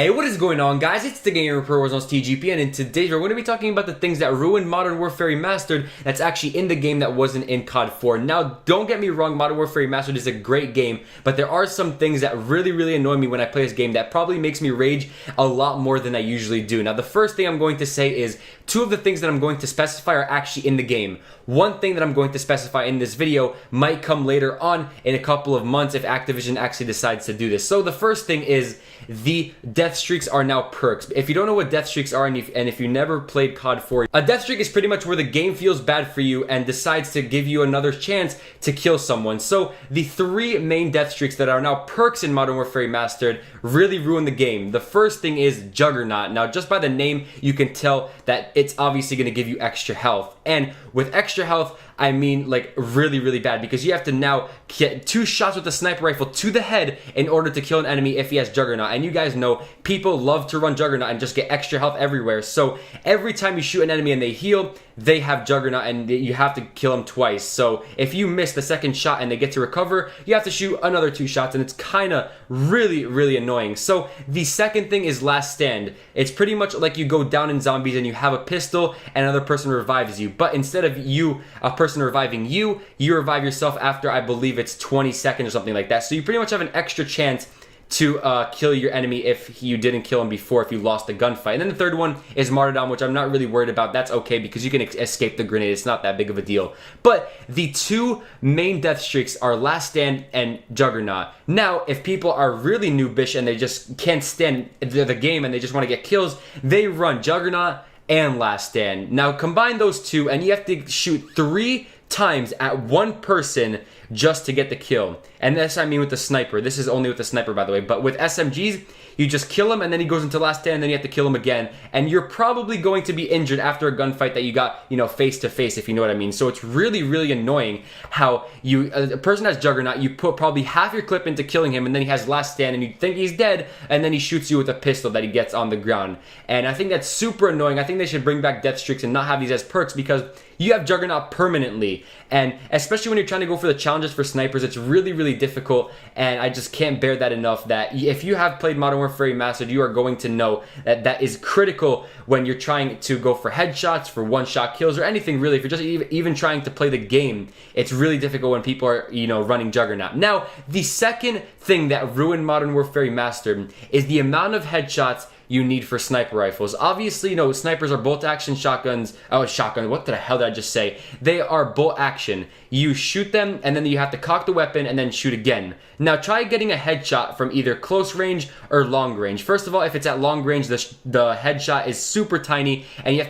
Hey, what is going on, guys? It's the Gamer Pro Warzone TGP, and in today's we're going to be talking about the things that ruined Modern Warfare Remastered that's actually in the game that wasn't in COD 4. Now, don't get me wrong, Modern Warfare Remastered is a great game, but there are some things that really annoy me when I play this game that probably makes me rage a lot more than I usually do. Now, the first thing I'm going to say is two of the things that I'm going to specify are actually in the game. One thing that I'm going to specify in this video might come later on in a couple of months if Activision actually decides to do this. So the first thing is the death streaks are now perks. If you don't know what death streaks are, and if you never played COD 4, a death streak is pretty much where the game feels bad for you and decides to give you another chance to kill someone. So the three main death streaks that are now perks in Modern Warfare Remastered really ruin the game. The first thing is Juggernaut. Now, just by the name, you can tell that it's obviously going to give you extra health. And with extra health, I mean like really bad, because you have to now get 2 shots with a sniper rifle to the head in order to kill an enemy if he has Juggernaut. And you guys know people love to run Juggernaut and just get extra health everywhere. So every time you shoot an enemy and they heal, they have Juggernaut and you have to kill them twice. So if you miss the second shot and they get to recover, you have to shoot another 2 shots, and it's kind of really annoying. So the second thing is Last Stand. It's pretty much like you go down in zombies and you have a pistol and another person revives you. But instead of a person reviving you, you revive yourself after, I believe it's 20 seconds or something like that. So you pretty much have an extra chance to kill your enemy if you didn't kill him before, if you lost the gunfight. And then the third one is Martyrdom, which I'm not really worried about. That's okay because you can escape the grenade. It's not that big of a deal. But the two main death streaks are Last Stand and Juggernaut. Now, if people are really noobish and they just can't stand the game and they just want to get kills, they run Juggernaut and Last Stand. Now, combine those two and you have to shoot 3 times at one person just to get the kill. And this I mean with the sniper. This is only with the sniper, by the way. But with SMGs, you just kill him and then he goes into Last Stand and then you have to kill him again. And you're probably going to be injured after a gunfight that you got, face to face, if you know what I mean. So it's really annoying how a person has Juggernaut, you put probably half your clip into killing him and then he has Last Stand and you think he's dead and then he shoots you with a pistol that he gets on the ground. And I think that's super annoying. I think they should bring back death streaks and not have these as perks, because you have Juggernaut permanently. And especially when you're trying to go for the challenges for snipers, it's really difficult, and I just can't bear that enough. That if you have played Modern Warfare Remastered, you are going to know that that is critical when you're trying to go for headshots, for one-shot kills, or anything really. If you're just even trying to play the game, it's really difficult when people are, running Juggernaut. Now, the second thing that ruined Modern Warfare Remastered is the amount of headshots you need for sniper rifles. Obviously, snipers are bolt action shotguns. Oh, shotgun. What the hell did I just say? They are bolt action. You shoot them and then you have to cock the weapon and then shoot again. Now try getting a headshot from either close range or long range. First of all, if it's at long range, the headshot is super tiny and you have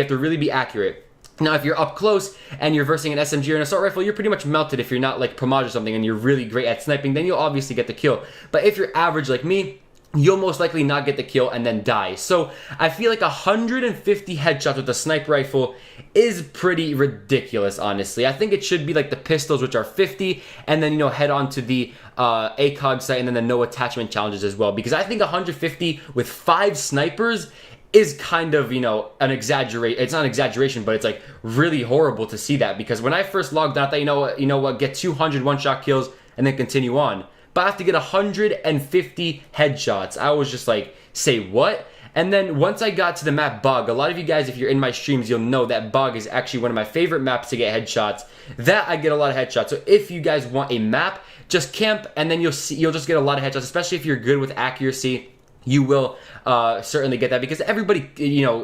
to really be accurate. Now, if you're up close and you're versing an SMG or an assault rifle, you're pretty much melted if you're not like Promage or something and you're really great at sniping, then you'll obviously get the kill. But if you're average like me, you'll most likely not get the kill and then die. So I feel like 150 headshots with a sniper rifle is pretty ridiculous, honestly. I think it should be like the pistols, which are 50, and then, head on to the ACOG site and then the no attachment challenges as well. Because I think 150 with 5 snipers is kind of, an exaggeration. It's not an exaggeration, but it's like really horrible to see that. Because when I first logged on, I thought, get 200 one-shot kills and then continue on. But I have to get 150 headshots. I was just like, say what? And then once I got to the map Bug, a lot of you guys, if you're in my streams, you'll know that Bug is actually one of my favorite maps to get headshots. That I get a lot of headshots. So if you guys want a map, just camp and then you'll just get a lot of headshots, especially if you're good with accuracy. You will certainly get that, because everybody,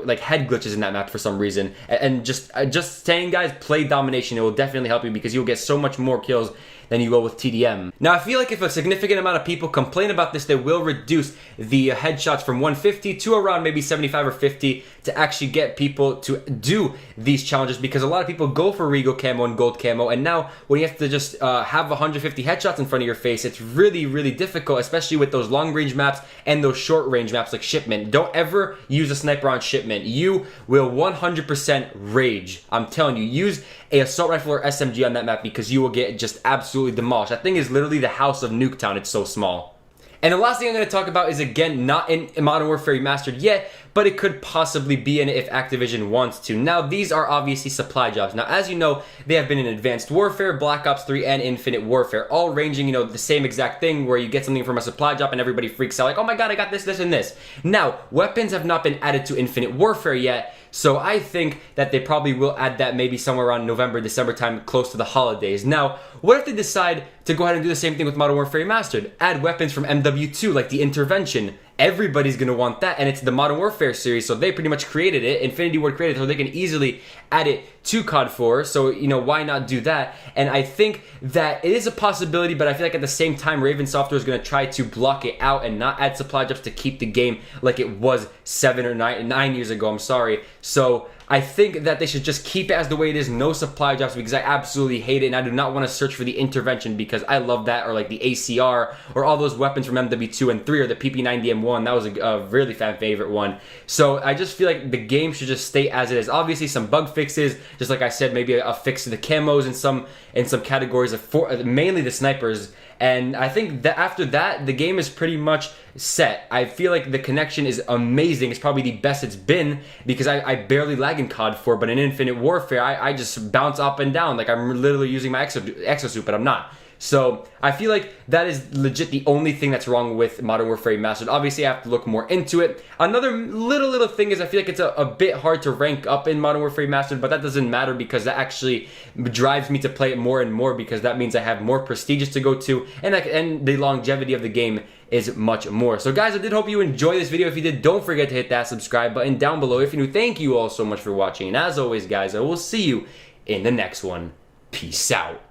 like head glitches in that map for some reason. And just saying, guys, play domination. It will definitely help you because you'll get so much more kills than you will with TDM. Now, I feel like if a significant amount of people complain about this, they will reduce the headshots from 150 to around maybe 75 or 50 to actually get people to do these challenges, because a lot of people go for Regal camo and gold camo, and now when you have to just have 150 headshots in front of your face, it's really difficult, especially with those long range maps and those short range maps like Shipment. Don't ever use a sniper on Shipment. You will 100% rage. I'm telling you, use a assault rifle or SMG on that map because you will get just absolutely demolished. That thing is literally the house of Nuketown. It's so small. And the last thing I'm going to talk about is, again, not in Modern Warfare Remastered yet, but it could possibly be in it if Activision wants to. Now, these are obviously supply jobs. Now, as you know, they have been in Advanced Warfare, Black Ops 3, and Infinite Warfare, all ranging, the same exact thing where you get something from a supply job and everybody freaks out like, oh my god, I got this, this, and this. Now, weapons have not been added to Infinite Warfare yet, so I think that they probably will add that maybe somewhere around November, December time, close to the holidays. Now, what if they decide to go ahead and do the same thing with Modern Warfare Remastered? Add weapons from MW2, like the Intervention. Everybody's going to want that, and it's the Modern Warfare series, so they pretty much created it. Infinity Ward created it, so they can easily add it to COD 4, so, why not do that? And I think that it is a possibility, but I feel like at the same time, Raven Software is going to try to block it out and not add supply jobs to keep the game like it was 7 or 9 years ago, I'm sorry. So I think that they should just keep it as the way it is, no supply jobs, because I absolutely hate it, and I do not want to search for the Intervention because I love that, or like the ACR, or all those weapons from MW2 and 3, or the PP90M1. That was a really fan favorite one. So I just feel like the game should just stay as it is. Obviously, some bug fixes, just like I said, maybe a fix to the camos in some categories of mainly the snipers. And I think that after that, the game is pretty much set. I feel like the connection is amazing. It's probably the best it's been because I barely lag in COD 4, but in Infinite Warfare, I just bounce up and down. Like I'm literally using my exosuit, but I'm not. So I feel like that is legit the only thing that's wrong with Modern Warfare Remastered. Obviously, I have to look more into it. Another little thing is I feel like it's a bit hard to rank up in Modern Warfare Remastered, but that doesn't matter because that actually drives me to play it more and more because that means I have more prestiges to go to, and the longevity of the game is much more. So guys, I did hope you enjoyed this video. If you did, don't forget to hit that subscribe button down below. If you're new, thank you all so much for watching. And as always, guys, I will see you in the next one. Peace out.